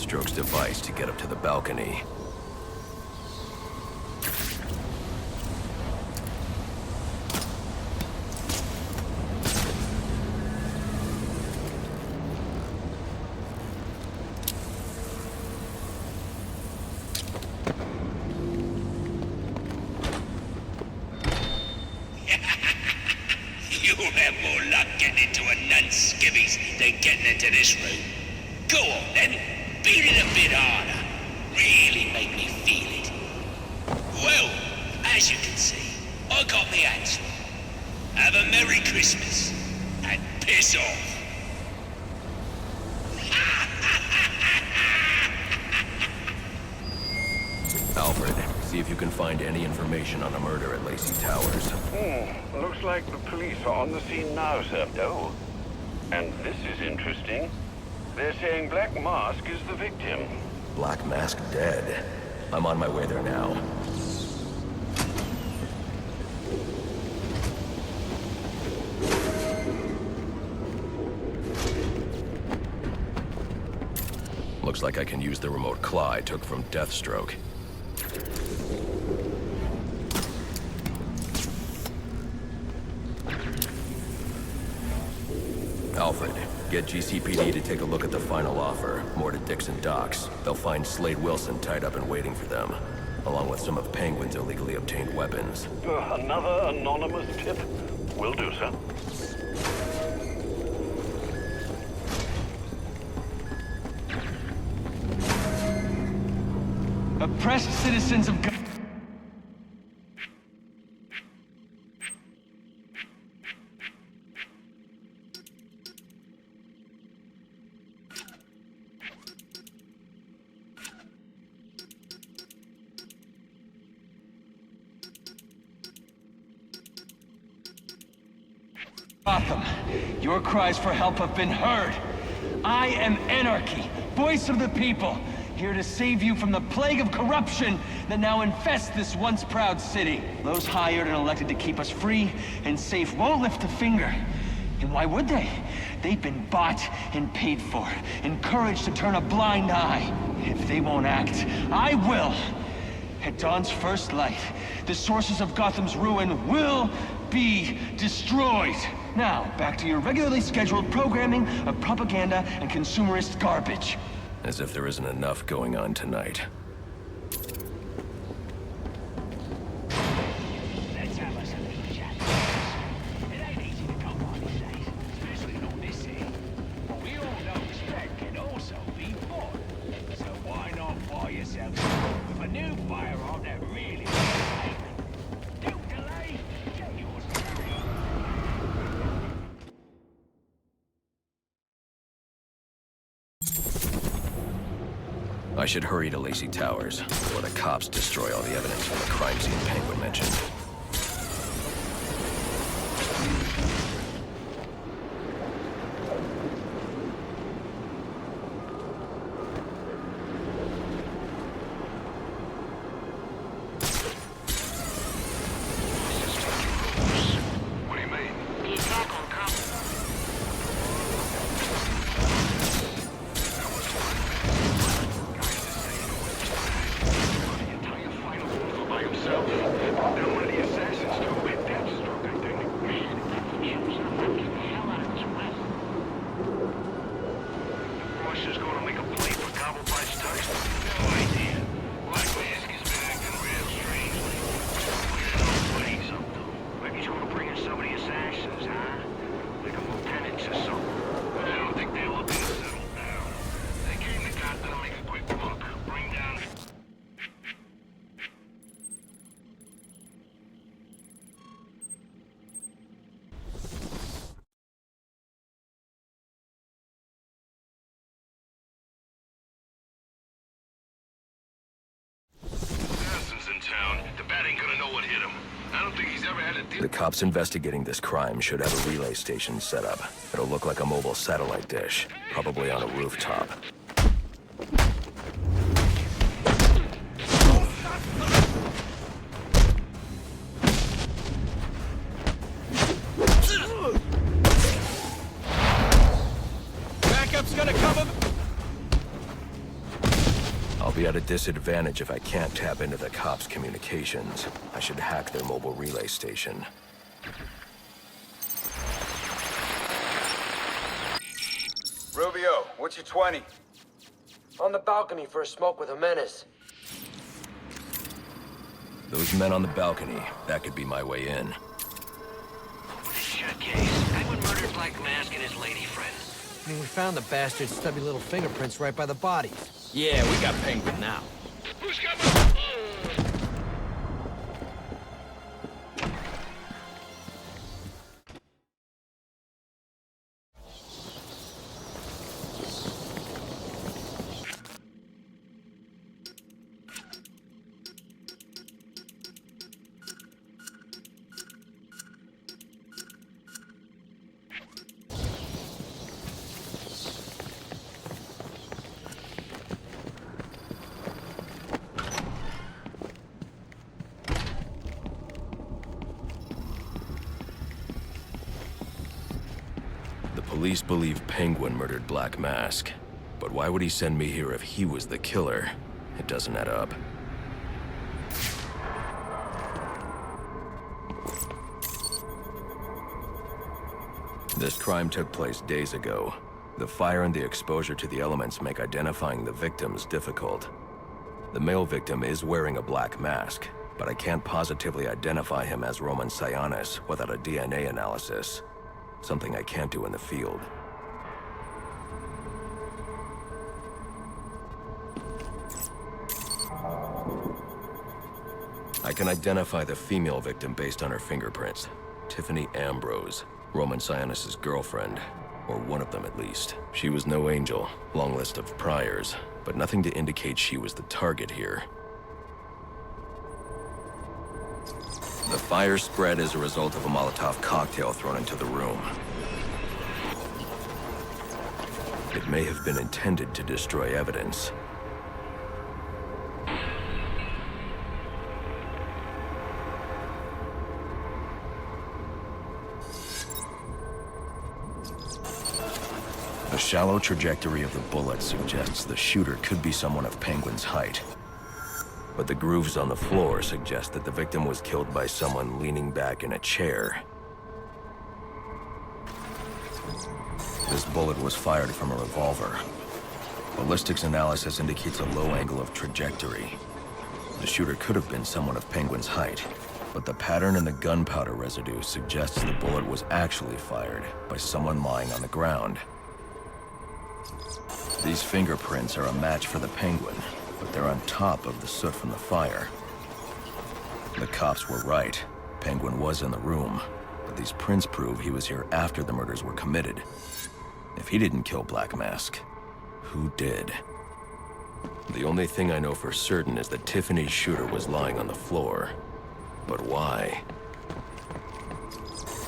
Deathstroke's device to get up to the balcony. You'll have more luck getting into a nun's skivvies than getting into this room. Go on then, beat it a bit harder. Really make me feel it. Well, as you can see, I got me answer. Have a Merry Christmas, and piss off. Alfred, see if you can find any information on a murder at Lacey Towers. Looks like the police are on the scene now, sir. Oh, and this is interesting. They're saying Black Mask is the victim. Black Mask dead. I'm on my way there now. Looks like I can use the remote claw I took from Deathstroke. Alfred, get GCPD to take a look at the final offer. More to Dixon Docks. They'll find Slade Wilson tied up and waiting for them, along with some of Penguin's illegally obtained weapons. Another anonymous tip? Will do, sir. Oppressed citizens of God. Gotham, your cries for help have been heard. I am Anarchy, voice of the people, here to save you from the plague of corruption that now infests this once proud city. Those hired and elected to keep us free and safe won't lift a finger. And why would they? They've been bought and paid for, encouraged to turn a blind eye. If they won't act, I will. At dawn's first light, the sources of Gotham's ruin will be destroyed. Now, back to your regularly scheduled programming of propaganda and consumerist garbage. As if there isn't enough going on tonight. Let's have us a little chat. It ain't easy to come by these days, especially not this here. But we all know respect can also be bought. So why not buy yourself with a new firearm that really is payment? Don't delay, get yours today. I should hurry to Lacey Towers before the cops destroy all the evidence from the crime scene Penguin mentioned. What do you mean? The attack on cops. The cops investigating this crime should have a relay station set up. It'll look like a mobile satellite dish, probably on a rooftop. Backup's gonna come up. at a disadvantage if I can't tap into the cops' communications. I should hack their mobile relay station. Rubio, what's your 20? On the balcony for a smoke with a menace. Those men on the balcony, that could be my way in. Shit case. Penguin murdered Black Mask and his lady friend. I mean, we found the bastard's stubby little fingerprints right by the bodies. Yeah, we got Penguin now. Who's got my... The police believe Penguin murdered Black Mask. But why would he send me here if he was the killer? It doesn't add up. This crime took place days ago. The fire and the exposure to the elements make identifying the victims difficult. The male victim is wearing a black mask, but I can't positively identify him as Roman Sionis without a DNA analysis. Something I can't do in the field. I can identify the female victim based on her fingerprints. Tiffany Ambrose, Roman Sionis' girlfriend, or one of them at least. She was no angel, long list of priors, but nothing to indicate she was the target here. The fire spread as a result of a Molotov cocktail thrown into the room. It may have been intended to destroy evidence. The shallow trajectory of the bullet suggests the shooter could be someone of Penguin's height. But the grooves on the floor suggest that the victim was killed by someone leaning back in a chair. This bullet was fired from a revolver. Ballistics analysis indicates a low angle of trajectory. The shooter could have been someone of Penguin's height, but the pattern in the gunpowder residue suggests the bullet was actually fired by someone lying on the ground. These fingerprints are a match for the Penguin, but they're on top of the soot from the fire. The cops were right. Penguin was in the room, but these prints prove he was here after the murders were committed. If he didn't kill Black Mask, who did? The only thing I know for certain is that Tiffany's shooter was lying on the floor. But why?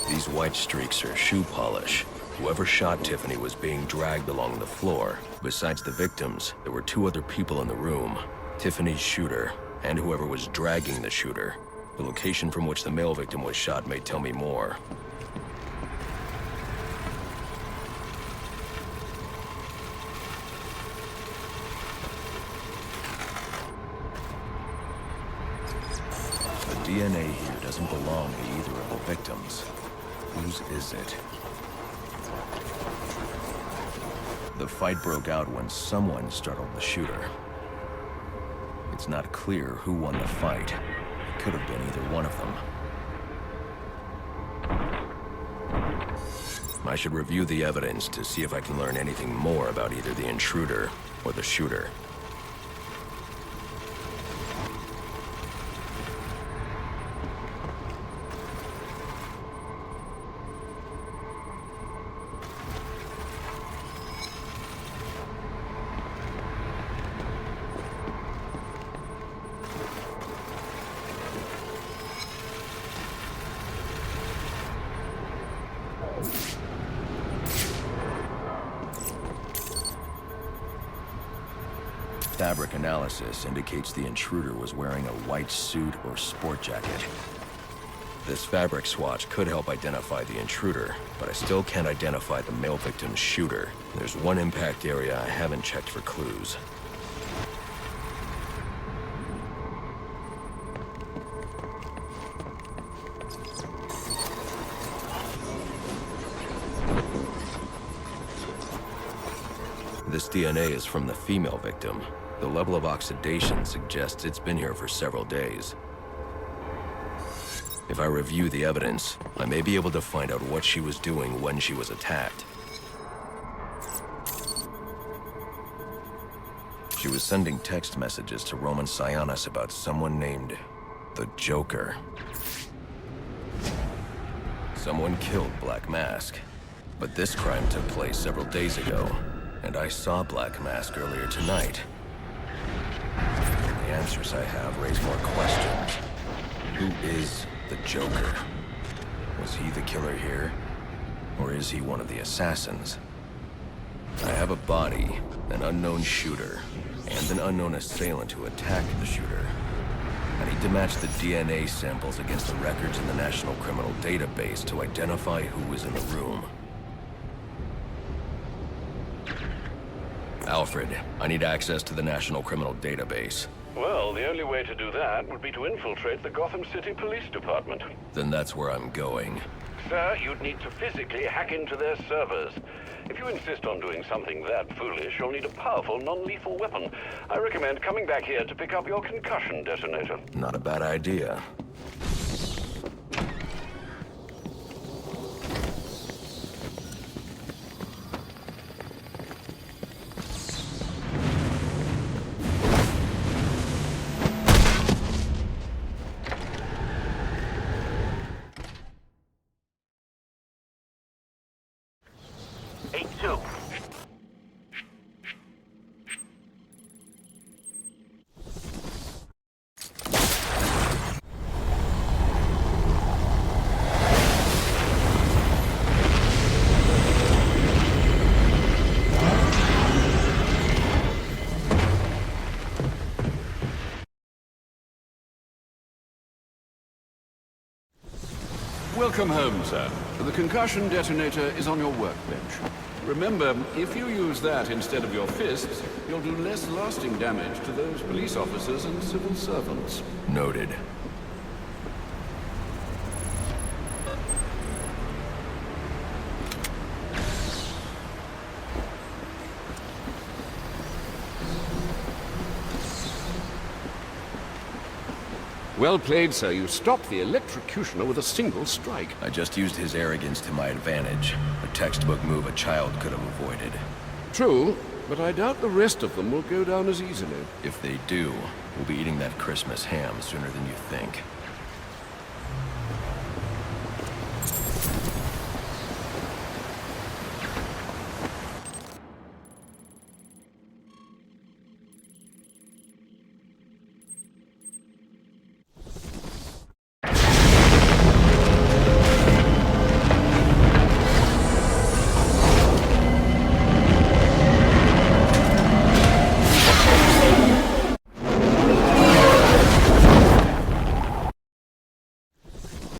These white streaks are shoe polish. Whoever shot Tiffany was being dragged along the floor. Besides the victims, there were two other people in the room. Tiffany's shooter, and whoever was dragging the shooter. The location from which the male victim was shot may tell me more. The DNA here doesn't belong to either of the victims. Whose is it? The fight broke out when someone startled the shooter. It's not clear who won the fight. It could have been either one of them. I should review the evidence to see if I can learn anything more about either the intruder or the shooter. Fabric analysis indicates the intruder was wearing a white suit or sport jacket. This fabric swatch could help identify the intruder, but I still can't identify the male victim's shooter. There's one impact area I haven't checked for clues. This DNA is from the female victim. The level of oxidation suggests it's been here for several days. If I review the evidence, I may be able to find out what she was doing when she was attacked. She was sending text messages to Roman Sionis about someone named the Joker. Someone killed Black Mask, but this crime took place several days ago, and I saw Black Mask earlier tonight. The answers I have raise more questions. Who is the Joker? Was he the killer here? Or is he one of the assassins? I have a body, an unknown shooter, and an unknown assailant who attacked the shooter. I need to match the DNA samples against the records in the National Criminal Database to identify who was in the room. Alfred, I need access to the National Criminal Database. Well, the only way to do that would be to infiltrate the Gotham City Police Department. Then that's where I'm going. Sir, you'd need to physically hack into their servers. If you insist on doing something that foolish, you'll need a powerful, non-lethal weapon. I recommend coming back here to pick up your concussion detonator. Not a bad idea. Welcome home, sir. The concussion detonator is on your workbench. Remember, if you use that instead of your fists, you'll do less lasting damage to those police officers and civil servants. Noted. Well played, sir. You stopped the electrocutioner with a single strike. I just used his arrogance to my advantage. A textbook move a child could have avoided. True, but I doubt the rest of them will go down as easily. If they do, we'll be eating that Christmas ham sooner than you think.